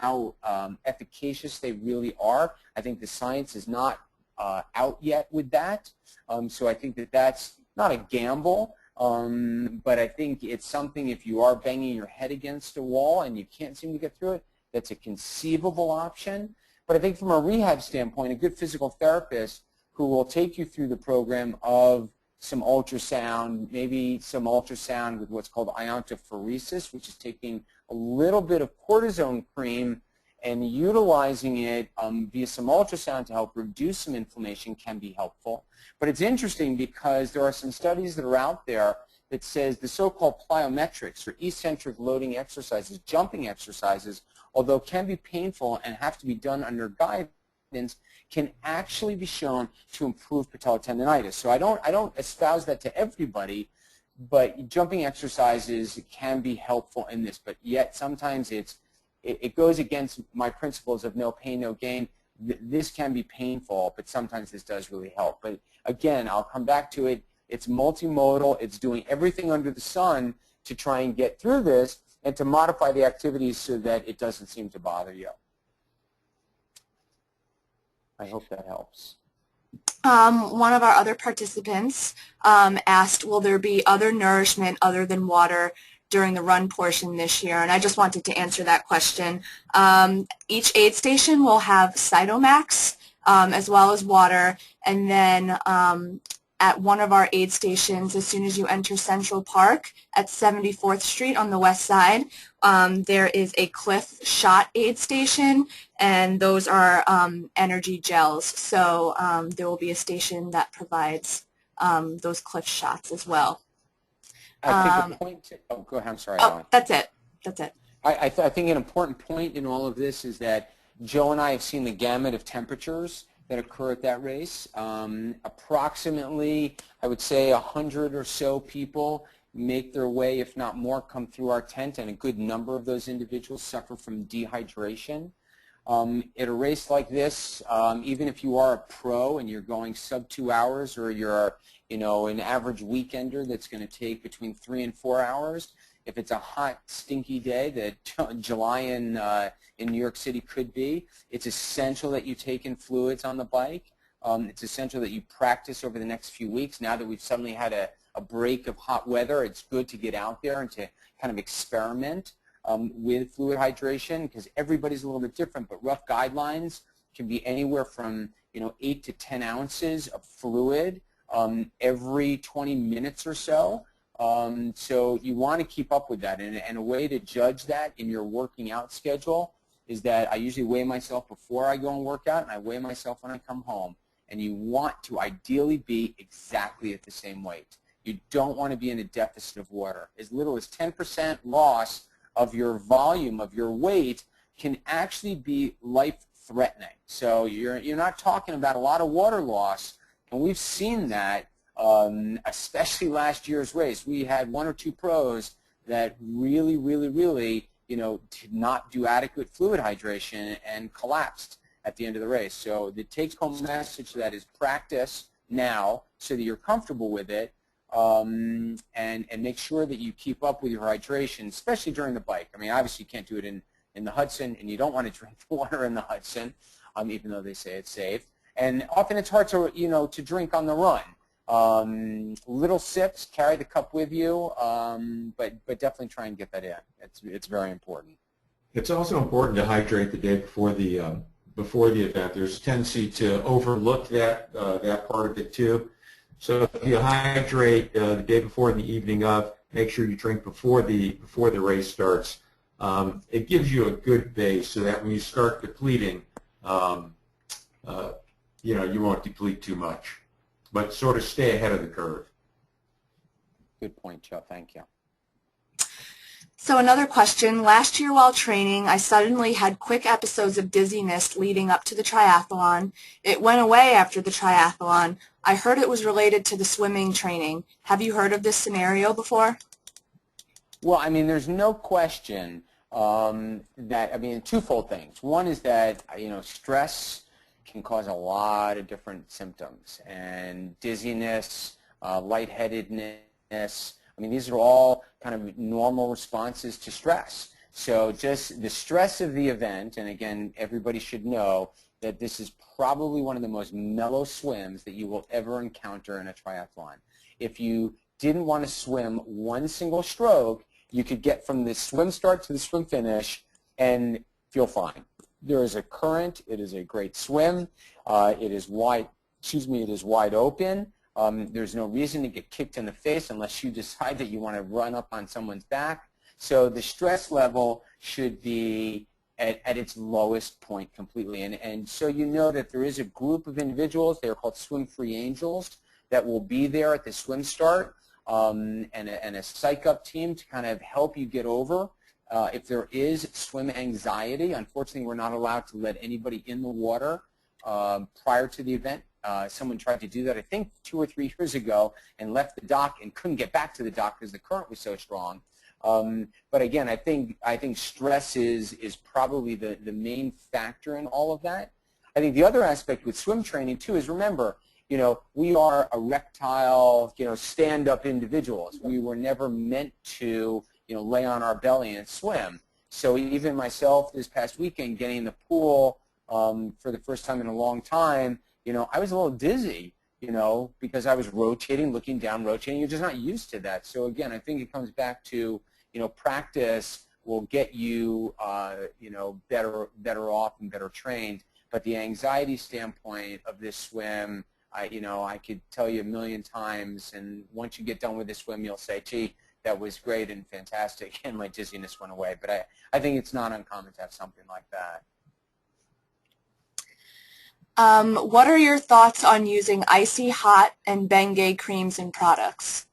how efficacious they really are. I think the science is not out yet with that. So I think that that's not a gamble, but I think it's something, if you are banging your head against a wall and you can't seem to get through it, that's a conceivable option. But I think from a rehab standpoint, a good physical therapist who will take you through the program of some ultrasound, maybe some ultrasound with what's called iontophoresis, which is taking a little bit of cortisone cream and utilizing it via some ultrasound to help reduce some inflammation, can be helpful. But it's interesting because there are some studies that are out there that says the so-called plyometrics, or eccentric loading exercises, jumping exercises, although can be painful and have to be done under guidance, can actually be shown to improve patellar tendonitis. So I don't espouse that to everybody, but jumping exercises can be helpful in this. But yet sometimes it goes against my principles of no pain, no gain. This can be painful, but sometimes this does really help. But again, I'll come back to it. It's multimodal. It's doing everything under the sun to try and get through this and to modify the activities so that it doesn't seem to bother you. I hope that helps. One of our other participants asked, will there be other nourishment other than water during the run portion this year? And I just wanted to answer that question. Each aid station will have Cytomax as well as water, and then at one of our aid stations, as soon as you enter Central Park at 74th Street on the west side, there is a Cliff Shot aid station, and those are energy gels. So there will be a station that provides those Cliff Shots as well. I think the point oh, go ahead. I'm sorry. Oh, that's it. That's it. I think an important point in all of this is that Joe and I have seen the gamut of temperatures that occur at that race. Approximately, I would say 100 or so people make their way, if not more, come through our tent, and a good number of those individuals suffer from dehydration. At a race like this, even if you are a pro and you're going sub 2 hours, or you're an average weekender that's going to take between 3 and 4 hours, if it's a hot, stinky day that July in New York City could be, it's essential that you take in fluids on the bike. It's essential that you practice over the next few weeks. Now that we've suddenly had a break of hot weather, it's good to get out there and to kind of experiment with fluid hydration, because everybody's a little bit different, but rough guidelines can be anywhere from 8 to 10 ounces of fluid every 20 minutes or so. So you want to keep up with that, and a way to judge that in your working out schedule is that I usually weigh myself before I go and work out, and I weigh myself when I come home. And you want to ideally be exactly at the same weight. You don't want to be in a deficit of water. As little as 10% loss of your volume, of your weight, can actually be life-threatening. So you're not talking about a lot of water loss, and we've seen that, especially last year's race. We had 1 or 2 pros that really did not do adequate fluid hydration and collapsed at the end of the race. So the take-home message to that is practice now so that you're comfortable with it, and make sure that you keep up with your hydration, especially during the bike. I mean, obviously you can't do it in the Hudson, and you don't want to drink the water in the Hudson, even though they say it's safe. And often it's hard to, to drink on the run. Little sips, carry the cup with you, but definitely try and get that in. It's very important. It's also important to hydrate the day before the event. There's a tendency to overlook that part of it too. So if you hydrate the day before and the evening of, make sure you drink before the race starts. It gives you a good base so that when you start depleting, you won't deplete too much, but sort of stay ahead of the curve. Good point, Joe. Thank you. So another question, last year while training, I suddenly had quick episodes of dizziness leading up to the triathlon. It went away after the triathlon. I heard it was related to the swimming training. Have you heard of this scenario before? Well, I mean, there's no question twofold things. One is that, stress can cause a lot of different symptoms, and dizziness, lightheadedness. I mean, these are all kind of normal responses to stress. So just the stress of the event, and again, everybody should know that this is probably one of the most mellow swims that you will ever encounter in a triathlon. If you didn't want to swim one single stroke, you could get from the swim start to the swim finish and feel fine. There is a current. It is a great swim. It is wide. It is wide open. There's no reason to get kicked in the face unless you decide that you want to run up on someone's back. So the stress level should be at its lowest point completely. And so you know that there is a group of individuals, they're called swim-free angels, that will be there at the swim start, and a psych-up team to kind of help you get over. If there is swim anxiety, unfortunately we're not allowed to let anybody in the water prior to the event. Someone tried to do that, I think, 2 or 3 years ago and left the dock and couldn't get back to the dock because the current was so strong. But again, I think stress is probably the main factor in all of that. I think the other aspect with swim training too is, remember, we are erectile, stand-up individuals. We were never meant to, lay on our belly and swim. So even myself this past weekend getting in the pool for the first time in a long time, I was a little dizzy, because I was rotating, looking down, rotating. You're just not used to that. So again, I think it comes back to, practice will get you, better off and better trained. But the anxiety standpoint of this swim, I could tell you a million times, and once you get done with this swim, you'll say, gee, that was great and fantastic, and my dizziness went away. But I think it's not uncommon to have something like that. What are your thoughts on using icy hot and Bengay creams and products?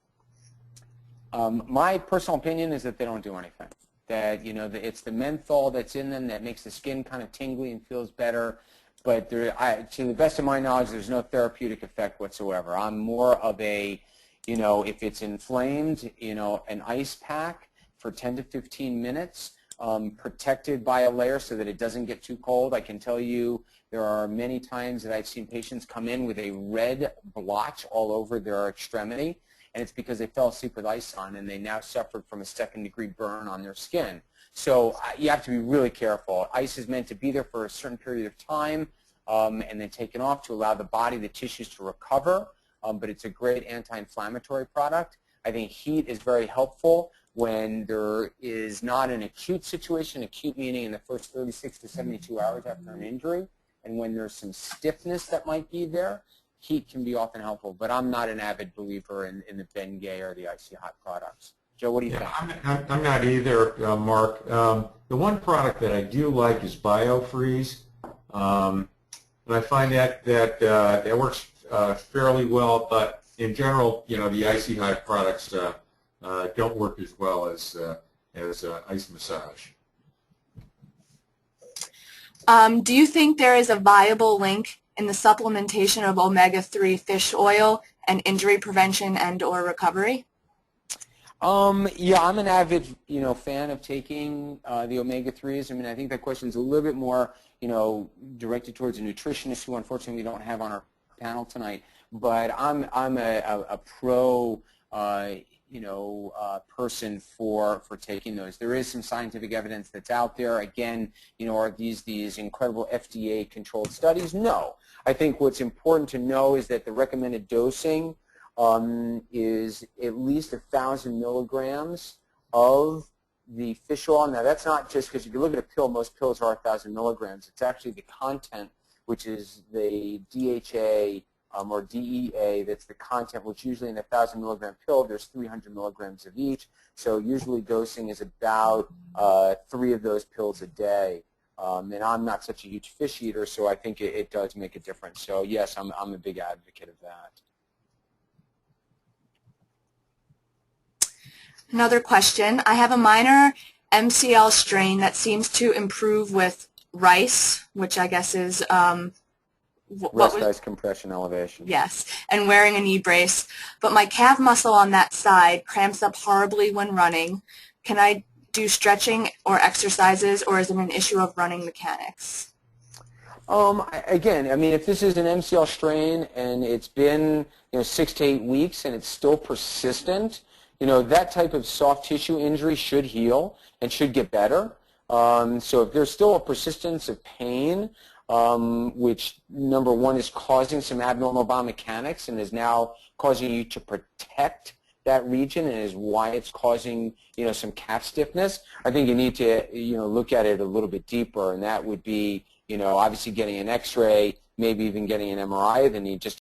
My personal opinion is that they don't do anything. That, it's the menthol that's in them that makes the skin kind of tingly and feels better. But to the best of my knowledge, there's no therapeutic effect whatsoever. I'm more of a, if it's inflamed, an ice pack for 10 to 15 minutes, protected by a layer so that it doesn't get too cold. I can tell you there are many times that I've seen patients come in with a red blotch all over their extremity, and it's because they fell asleep with ice on and they now suffered from a second-degree burn on their skin. So you have to be really careful. Ice is meant to be there for a certain period of time and then taken off to allow the body, the tissues to recover, but it's a great anti-inflammatory product. I think heat is very helpful when there is not an acute situation, acute meaning in the first 36 to 72 hours after an injury, and when there's some stiffness that might be there, heat can be often helpful. But I'm not an avid believer in the Bengay or the icy hot products. Joe, what do you think? I'm not either, Mark. The one product that I do like is BioFreeze, and I find that works fairly well. But in general, the icy hot products don't work as well as ice massage. Do you think there is a viable link in the supplementation of omega-3 fish oil and injury prevention and/or recovery? Yeah, I'm an avid, fan of taking the omega-3s. I mean, I think that question's a little bit more, directed towards a nutritionist who unfortunately we don't have on our panel tonight. But I'm a pro, person for taking those. There is some scientific evidence that's out there. Again, are these incredible FDA-controlled studies? No. I think what's important to know is that the recommended dosing is at least 1,000 milligrams of the fish oil. Now, that's not just because if you look at a pill, most pills are 1,000 milligrams. It's actually the content, which is the DHA or DEA, that's the content, which usually in a 1,000 milligram pill, there's 300 milligrams of each. So usually dosing is about 3 of those pills a day. And I'm not such a huge fish eater, so I think it does make a difference. So yes, I'm a big advocate of that. Another question. I have a minor MCL strain that seems to improve with rice, which I guess is Rest compression elevation. Yes, and wearing a knee brace. But my calf muscle on that side cramps up horribly when running. Can I do stretching or exercises, or is it an issue of running mechanics? Again, I mean, if this is an MCL strain and it's been 6 to 8 weeks and it's still persistent, that type of soft tissue injury should heal and should get better. So if there's still a persistence of pain, which number one is causing some abnormal biomechanics and is now causing you to protect that region and is why it's causing some calf stiffness, I think you need to look at it a little bit deeper, and that would be obviously getting an X-ray, maybe even getting an MRI. Then you just